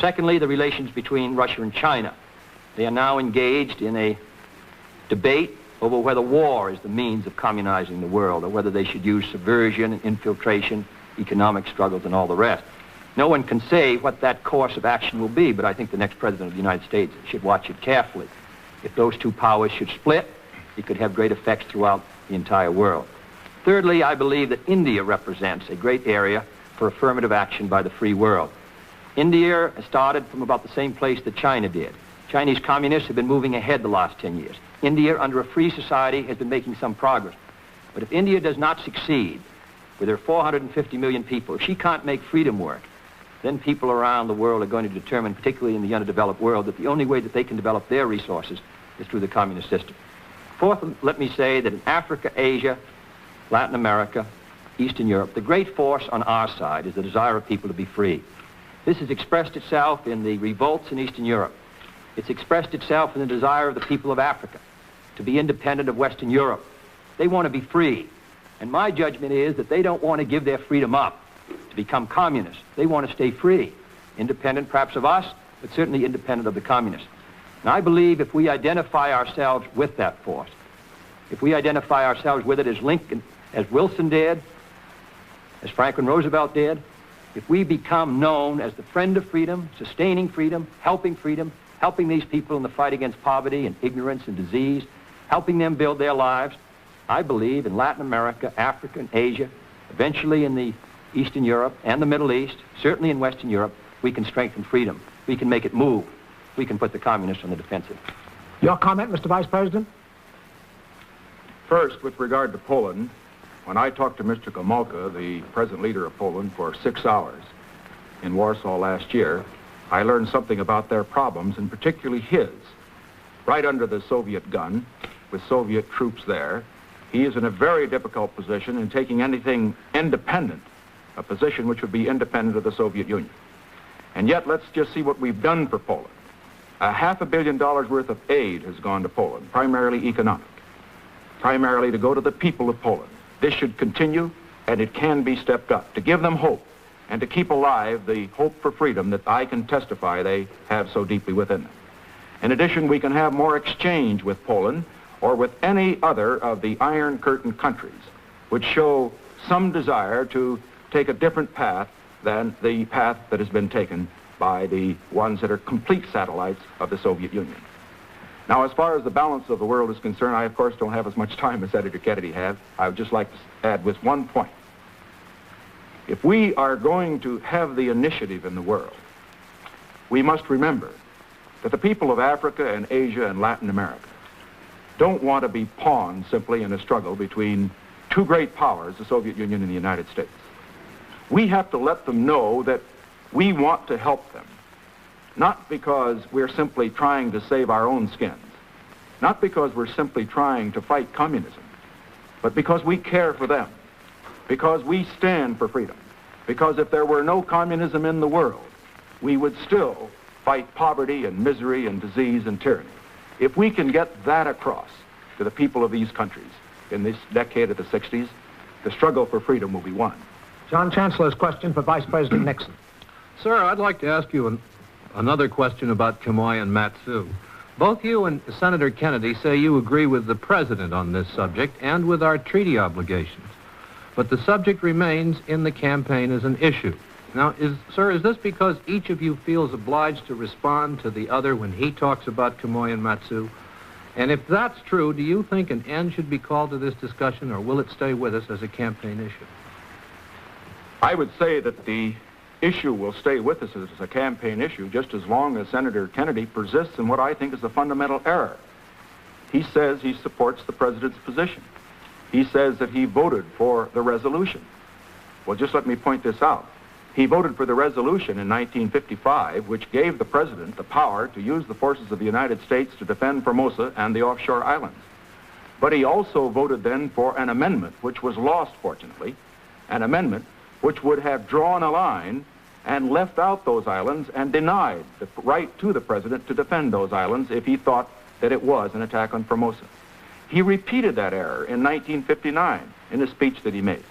Speaker 3: Secondly, the relations between Russia and China. They are now engaged in a debate over whether war is the means of communizing the world or whether they should use subversion and infiltration, economic struggles, and all the rest. No one can say what that course of action will be, but I think the next president of the United States should watch it carefully. If those two powers should split, it could have great effects throughout the entire world. Thirdly, I believe that India represents a great area for affirmative action by the free world. India started from about the same place that China did. Chinese communists have been moving ahead the last 10 years. India, under a free society, has been making some progress. But if India does not succeed, with her 450 million people, if she can't make freedom work, then people around the world are going to determine, particularly in the underdeveloped world, that the only way that they can develop their resources is through the communist system. Fourth, let me say that in Africa, Asia, Latin America, Eastern Europe, the great force on our side is the desire of people to be free. This has expressed itself in the revolts in Eastern Europe. It's expressed itself in the desire of the people of Africa to be independent of Western Europe. They want to be free. And my judgment is that they don't want to give their freedom up to become communists. They want to stay free, independent perhaps of us, but certainly independent of the communists. And I believe if we identify ourselves with that force, if we identify ourselves with it as Lincoln, as Wilson did, as Franklin Roosevelt did, if we become known as the friend of freedom, sustaining freedom, helping these people in the fight against poverty and ignorance and disease, helping them build their lives, I believe in Latin America, Africa, and Asia, eventually in the Eastern Europe and the Middle East, certainly in Western Europe, we can strengthen freedom. We can make it move. We can put the communists on the defensive.
Speaker 1: Your comment, Mr. Vice President?
Speaker 2: First, with regard to Poland, when I talked to Mr. Gomulka, the present leader of Poland, for 6 hours in Warsaw last year, I learned something about their problems, and particularly his. Right under the Soviet gun, with Soviet troops there, he is in a very difficult position in taking anything independent, a position which would be independent of the Soviet Union. And yet, let's just see what we've done for Poland. $500 million worth of aid has gone to Poland, primarily economic, primarily to go to the people of Poland. This should continue, and it can be stepped up, to give them hope and to keep alive the hope for freedom that I can testify they have so deeply within them. In addition, we can have more exchange with Poland or with any other of the Iron Curtain countries which show some desire to take a different path than the path that has been taken by the ones that are complete satellites of the Soviet Union. Now, as far as the balance of the world is concerned, I, of course, don't have as much time as Senator Kennedy had. I would just like to add with one point. If we are going to have the initiative in the world, we must remember that the people of Africa and Asia and Latin America don't want to be pawns simply in a struggle between two great powers, the Soviet Union and the United States. We have to let them know that we want to help them, not because we're simply trying to save our own skins, not because we're simply trying to fight communism, but because we care for them, because we stand for freedom, because if there were no communism in the world, we would still fight poverty and misery and disease and tyranny. If we can get that across to the people of these countries in this decade of the 60s, the struggle for freedom will be won.
Speaker 1: John Chancellor's question for Vice President Nixon.
Speaker 7: Sir, I'd like to ask you another question about Quemoy and Matsu. Both you and Senator Kennedy say you agree with the President on this subject and with our treaty obligations. But the subject remains in the campaign as an issue. Now, sir, is this because each of you feels obliged to respond to the other when he talks about Quemoy and Matsu? And if that's true, do you think an end should be called to this discussion, or will it stay with us as a campaign issue?
Speaker 2: I would say that the issue will stay with us as a campaign issue just as long as Senator Kennedy persists in what I think is a fundamental error. He says he supports the President's position. He says that he voted for the resolution. Well, just let me point this out. He voted for the resolution in 1955, which gave the president the power to use the forces of the United States to defend Formosa and the offshore islands. But he also voted then for an amendment, which was lost, fortunately, an amendment which would have drawn a line and left out those islands and denied the right to the president to defend those islands if he thought that it was an attack on Formosa. He repeated that error in 1959 in a speech that he made.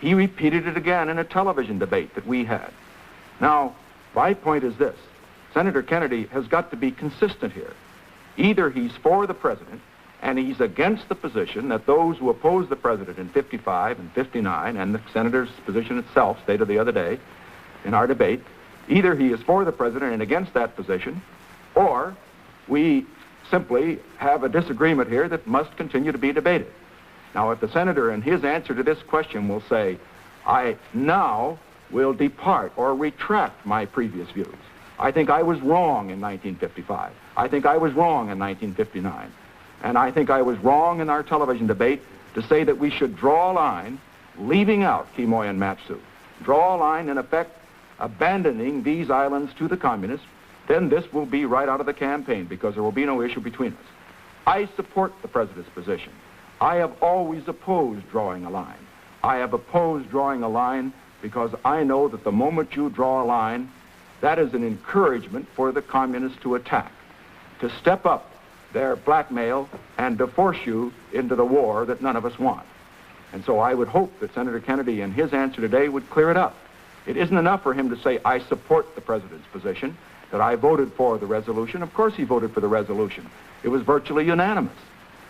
Speaker 2: He repeated it again in a television debate that we had. Now, my point is this. Senator Kennedy has got to be consistent here. Either he's for the president and he's against the position that those who oppose the president in 55 and 59 and the senator's position itself stated the other day in our debate, either he is for the president and against that position, or we simply have a disagreement here that must continue to be debated. Now, if the senator in his answer to this question will say, I now will depart or retract my previous views. I think I was wrong in 1955. I think I was wrong in 1959. And I think I was wrong in our television debate to say that we should draw a line leaving out Quemoy and Mat-Su. Draw a line, in effect, abandoning these islands to the communists. Then this will be right out of the campaign because there will be no issue between us. I support the president's position. I have always opposed drawing a line. I have opposed drawing a line because I know that the moment you draw a line, that is an encouragement for the communists to attack, to step up their blackmail and to force you into the war that none of us want. And so I would hope that Senator Kennedy in his answer today would clear it up. It isn't enough for him to say, I support the president's position, that I voted for the resolution. Of course he voted for the resolution. It was virtually unanimous.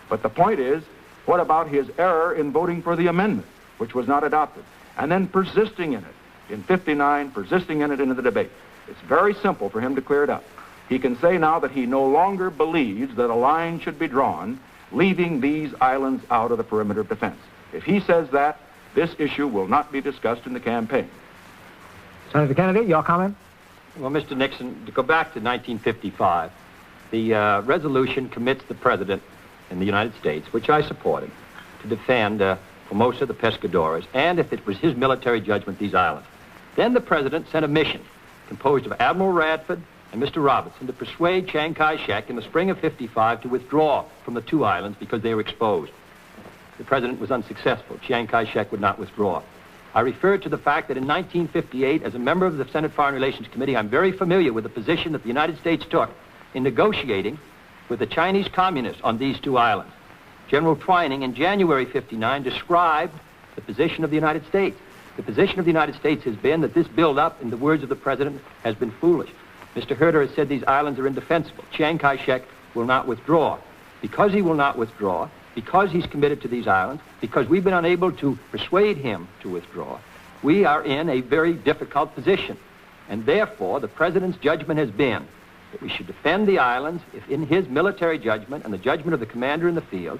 Speaker 2: But the point is, what about his error in voting for the amendment, which was not adopted, and then persisting in it in 59, persisting in it into the debate? It's very simple for him to clear it up. He can say now that he no longer believes that a line should be drawn, leaving these islands out of the perimeter of defense. If he says that, this issue will not be discussed in the campaign.
Speaker 1: Senator Kennedy, your comment?
Speaker 3: Well, Mr. Nixon, to go back to 1955, the resolution commits the president in the United States, which I supported, to defend Formosa, the Pescadores, and if it was his military judgment, these islands. Then the president sent a mission composed of Admiral Radford and Mr. Robertson to persuade Chiang Kai-shek in the spring of 55 to withdraw from the two islands because they were exposed. The president was unsuccessful. Chiang Kai-shek would not withdraw. I referred to the fact that in 1958, as a member of the Senate Foreign Relations Committee, I'm very familiar with the position that the United States took in negotiating with the Chinese communists on these two islands. General Twining in January 59 described the position of the United States. The position of the United States has been that this build-up, in the words of the president, has been foolish. Mr. Herter has said these islands are indefensible. Chiang Kai-shek will not withdraw. Because he will not withdraw, because he's committed to these islands, because we've been unable to persuade him to withdraw, we are in a very difficult position. And therefore, the president's judgment has been that we should defend the islands if in his military judgment and the judgment of the commander in the field,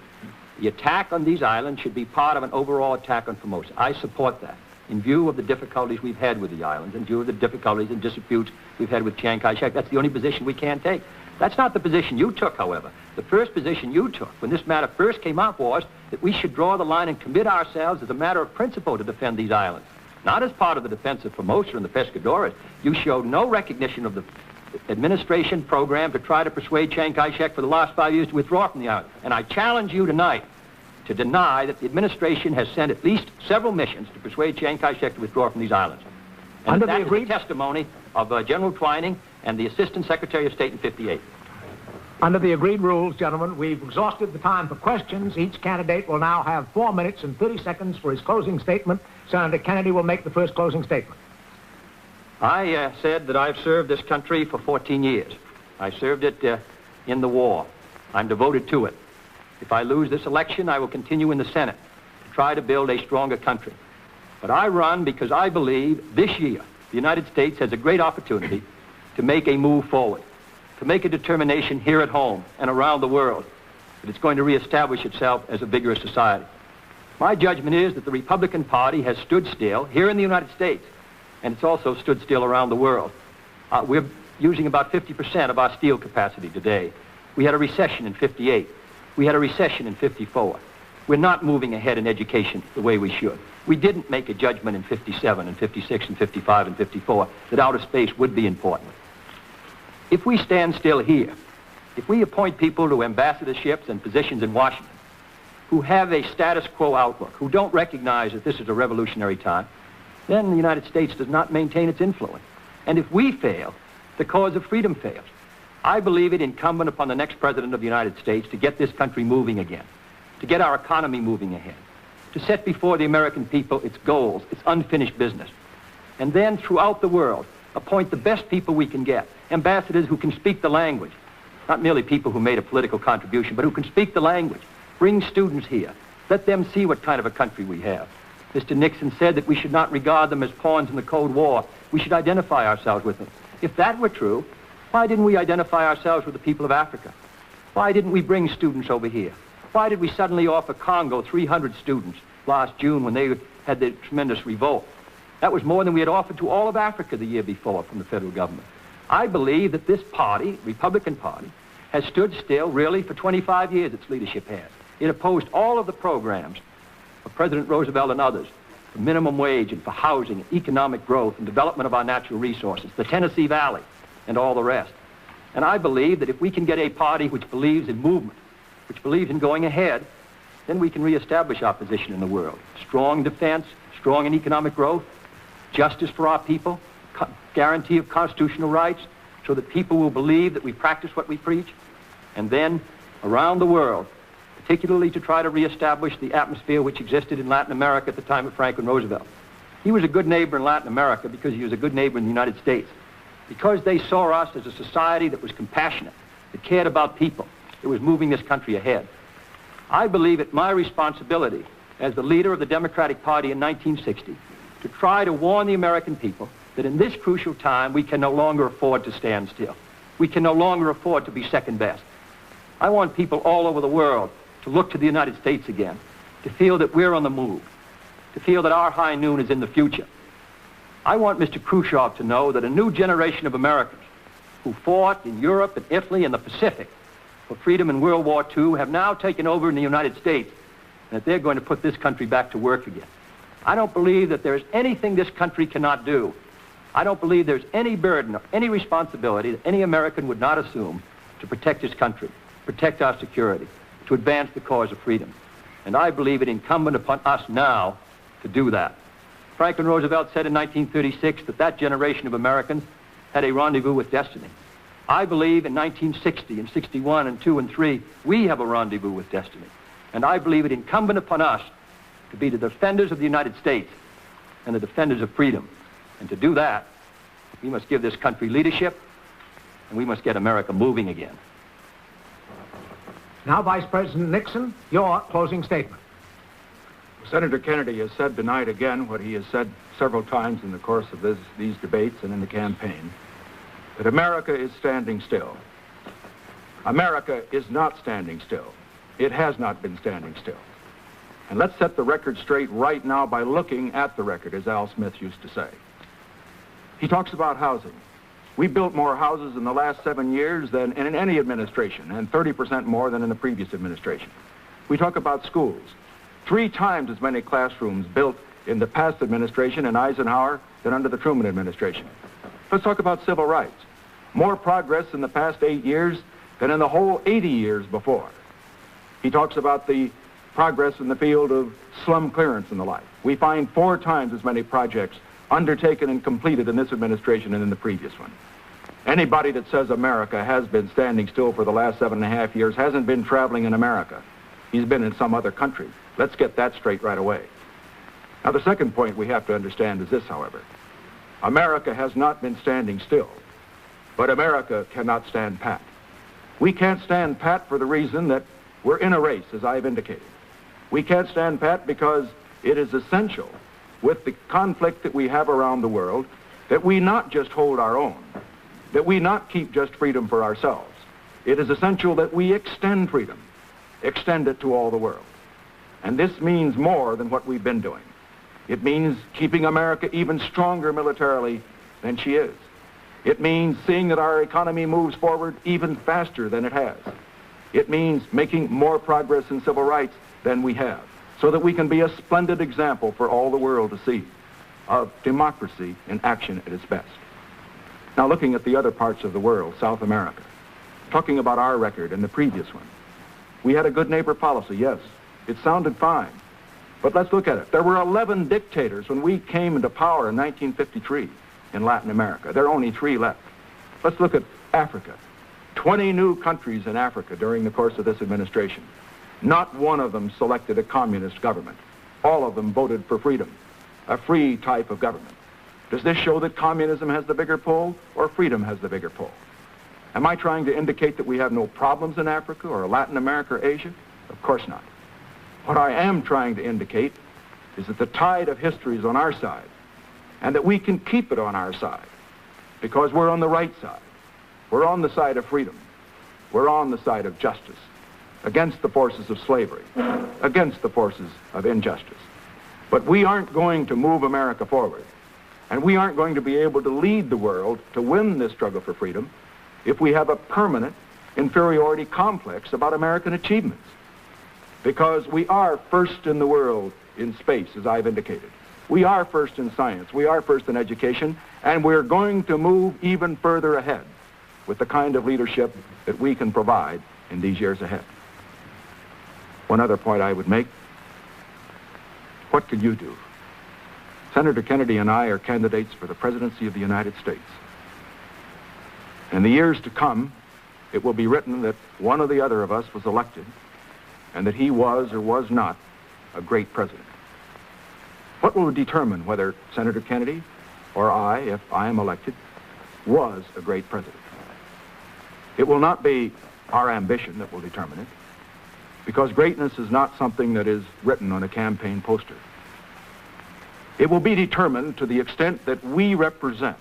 Speaker 3: the attack on these islands should be part of an overall attack on Formosa. I support that in view of the difficulties we've had with the islands, in view of the difficulties and disputes we've had with Chiang Kai-shek. That's the only position we can take. That's not the position you took, however. The first position you took when this matter first came up was that we should draw the line and commit ourselves as a matter of principle to defend these islands. Not as part of the defense of Formosa and the Pescadores. You showed no recognition of the administration program to try to persuade Chiang Kai-shek for the last 5 years to withdraw from the island. And I challenge you tonight to deny that the administration has sent at least several missions to persuade Chiang Kai-shek to withdraw from these islands. And that is the testimony of General Twining and the Assistant Secretary of State in 58.
Speaker 1: Under the agreed rules, gentlemen, we've exhausted the time for questions. Each candidate will now have 4 minutes and 30 seconds for his closing statement. Senator Kennedy will make the first closing statement.
Speaker 3: I said that I've served this country for 14 years. I served it in the war. I'm devoted to it. If I lose this election, I will continue in the Senate to try to build a stronger country. But I run because I believe this year the United States has a great opportunity to make a move forward, to make a determination here at home and around the world that it's going to reestablish itself as a vigorous society. My judgment is that the Republican Party has stood still here in the United States, and it's also stood still around the world. We're using about 50% of our steel capacity today. We had a recession in 58. We had a recession in 54. We're not moving ahead in education the way we should. We didn't make a judgment in 57 and 56 and 55 and 54 that outer space would be important. If we stand still here, if we appoint people to ambassadorships and positions in Washington who have a status quo outlook, who don't recognize that this is a revolutionary time, then the United States does not maintain its influence. And if we fail, the cause of freedom fails. I believe it incumbent upon the next president of the United States to get this country moving again, to get our economy moving ahead, to set before the American people its goals, its unfinished business, and then throughout the world, appoint the best people we can get, ambassadors who can speak the language, not merely people who made a political contribution, but who can speak the language. Bring students here. Let them see what kind of a country we have. Mr. Nixon said that we should not regard them as pawns in the Cold War. We should identify ourselves with them. If that were true, why didn't we identify ourselves with the people of Africa? Why didn't we bring students over here? Why did we suddenly offer Congo 300 students last June when they had the tremendous revolt? That was more than we had offered to all of Africa the year before from the federal government. I believe that this party, Republican Party, has stood still really for 25 years, its leadership has. It opposed all of the programs of President Roosevelt and others for minimum wage and for housing and economic growth and development of our natural resources, the Tennessee Valley and all the rest. And I believe that if we can get a party which believes in movement, which believes in going ahead, then we can reestablish our position in the world. Strong defense, strong in economic growth, justice for our people, guarantee of constitutional rights, so that people will believe that we practice what we preach, and then around the world, particularly to try to reestablish the atmosphere which existed in Latin America at the time of Franklin Roosevelt. He was a good neighbor in Latin America because he was a good neighbor in the United States, because they saw us as a society that was compassionate, that cared about people, that was moving this country ahead. I believe it my responsibility as the leader of the Democratic Party in 1960 to try to warn the American people that in this crucial time we can no longer afford to stand still. We can no longer afford to be second best. I want people all over the world to look to the United States again, to feel that we're on the move, to feel that our high noon is in the future. I want Mr. Khrushchev to know that a new generation of Americans who fought in Europe and Italy and the Pacific for freedom in World War II have now taken over in the United States, and that they're going to put this country back to work again. I don't believe that there's anything this country cannot do. I don't believe there's any burden or any responsibility that any American would not assume to protect his country, protect our security, to advance the cause of freedom. And I believe it incumbent upon us now to do that. Franklin Roosevelt said in 1936 that that generation of Americans had a rendezvous with destiny. I believe in 1960 and 61 and 2 and 3, we have a rendezvous with destiny. And I believe it incumbent upon us to be the defenders of the United States and the defenders of freedom. And to do that, we must give this country leadership, and we must get America moving again.
Speaker 1: Now, Vice President Nixon, your closing statement.
Speaker 2: Senator Kennedy has said tonight again what he has said several times in the course of these debates and in the campaign, that America is standing still. America is not standing still. It has not been standing still. And let's set the record straight right now by looking at the record, as Al Smith used to say. He talks about housing. We built more houses in the last 7 years than in any administration, and 30% more than in the previous administration. We talk about schools. 3 times as many classrooms built in the past administration in Eisenhower than under the Truman administration. Let's talk about civil rights. More progress in the past 8 years than in the whole 80 years before. He talks about the progress in the field of slum clearance and the like. We find 4 times as many projects undertaken and completed in this administration and in the previous one. Anybody that says America has been standing still for the last 7.5 years hasn't been traveling in America. He's been in some other country. Let's get that straight right away. Now, the second point we have to understand is this, however. America has not been standing still, but America cannot stand pat. We can't stand pat for the reason that we're in a race, as I've indicated. We can't stand pat because it is essential with the conflict that we have around the world that we not just hold our own, that we not keep just freedom for ourselves. It is essential that we extend freedom, extend it to all the world. And this means more than what we've been doing. It means keeping America even stronger militarily than she is. It means seeing that our economy moves forward even faster than it has. It means making more progress in civil rights than we have. so that we can be a splendid example for all the world to see of democracy in action at its best. Now, looking at the other parts of the world, South America, talking about our record and the previous one, we had a good neighbor policy, yes. It sounded fine. But let's look at it. There were 11 dictators when we came into power in 1953 in Latin America. There are only 3 left. Let's look at Africa. 20 new countries in Africa during the course of this administration. Not one of them selected a communist government. All of them voted for freedom, a free type of government. Does this show that communism has the bigger pull or freedom has the bigger pull? Am I trying to indicate that we have no problems in Africa or Latin America or Asia? Of course not. What I am trying to indicate is that the tide of history is on our side and that we can keep it on our side because we're on the right side. We're on the side of freedom. We're on the side of justice against the forces of slavery, against the forces of injustice. But we aren't going to move America forward, and we aren't going to be able to lead the world to win this struggle for freedom if we have a permanent inferiority complex about American achievements. Because we are first in the world in space, as I've indicated. We are first in science. We are first in education. And we're going to move even further ahead with the kind of leadership that we can provide in these years ahead. One other point I would make. What could you do? Senator Kennedy and I are candidates for the presidency of the United States. In the years to come, it will be written that one or the other of us was elected and that he was or was not a great president. What will determine whether Senator Kennedy or I, if I am elected, was a great president? It will not be our ambition that will determine it, because greatness is not something that is written on a campaign poster. It will be determined to the extent that we represent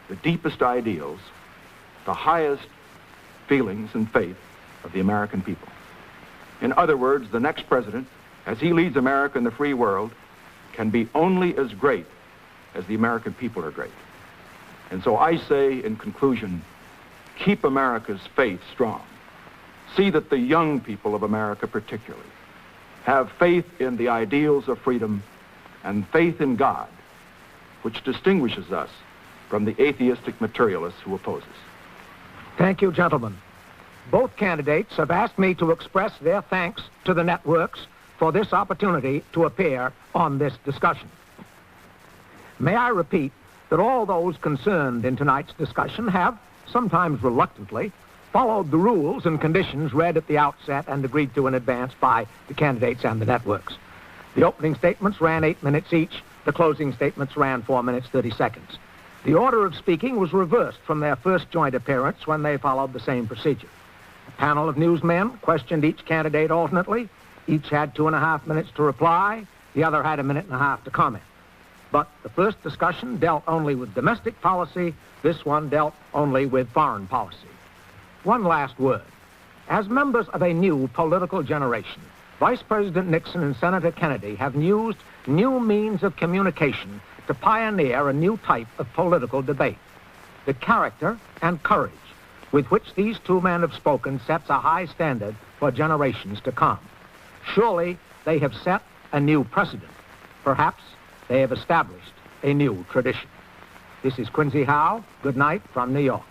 Speaker 2: the deepest ideals, the highest feelings and faith of the American people. In other words, the next president, as he leads America in the free world, can be only as great as the American people are great. And so I say, in conclusion, keep America's faith strong. See that the young people of America particularly have faith in the ideals of freedom and faith in God, which distinguishes us from the atheistic materialists who oppose us.
Speaker 1: Thank you, gentlemen. Both candidates have asked me to express their thanks to the networks for this opportunity to appear on this discussion. May I repeat that all those concerned in tonight's discussion have, sometimes reluctantly, followed the rules and conditions read at the outset and agreed to in advance by the candidates and the networks. The opening statements ran 8 minutes each. The closing statements ran 4 minutes, 30 seconds. The order of speaking was reversed from their first joint appearance when they followed the same procedure. A panel of newsmen questioned each candidate alternately. Each had 2.5 minutes to reply. The other had 1.5 minutes to comment. But the first discussion dealt only with domestic policy. This one dealt only with foreign policy. One last word. As members of a new political generation, Vice President Nixon and Senator Kennedy have used new means of communication to pioneer a new type of political debate. The character and courage with which these two men have spoken sets a high standard for generations to come. Surely they have set a new precedent. Perhaps they have established a new tradition. This is Quincy Howe. Good night from New York.